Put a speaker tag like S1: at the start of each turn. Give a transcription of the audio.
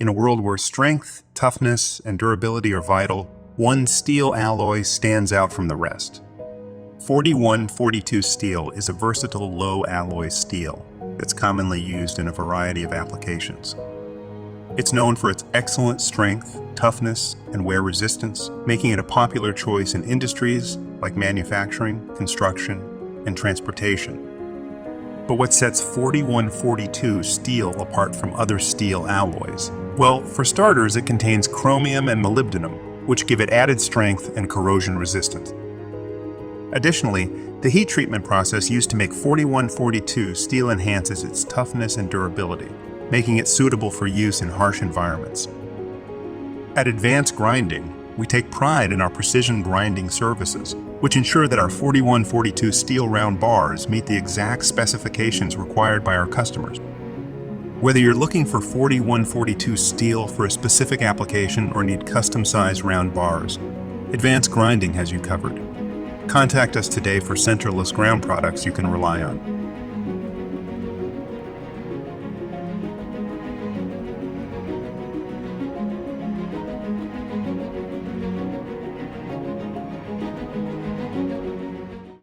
S1: In a world where strength, toughness, and durability are vital, one steel alloy stands out from the rest. 4142 steel is a versatile low-alloy steel that's commonly used in a variety of applications. It's known for its excellent strength, toughness, and wear resistance, making it a popular choice in industries like manufacturing, construction, and transportation. But what sets 4142 steel apart from other steel alloys? Well, for starters, it contains chromium and molybdenum, which give it added strength and corrosion resistance. Additionally, the heat treatment process used to make 4142 steel enhances its toughness and durability, making it suitable for use in harsh environments. At Advanced Grinding, we take pride in our precision grinding services, which ensure that our 4142 steel round bars meet the exact specifications required by our customers. Whether you're looking for 4142 steel for a specific application or need custom-sized round bars, Advanced Grinding has you covered. Contact us today for centerless ground products you can rely on.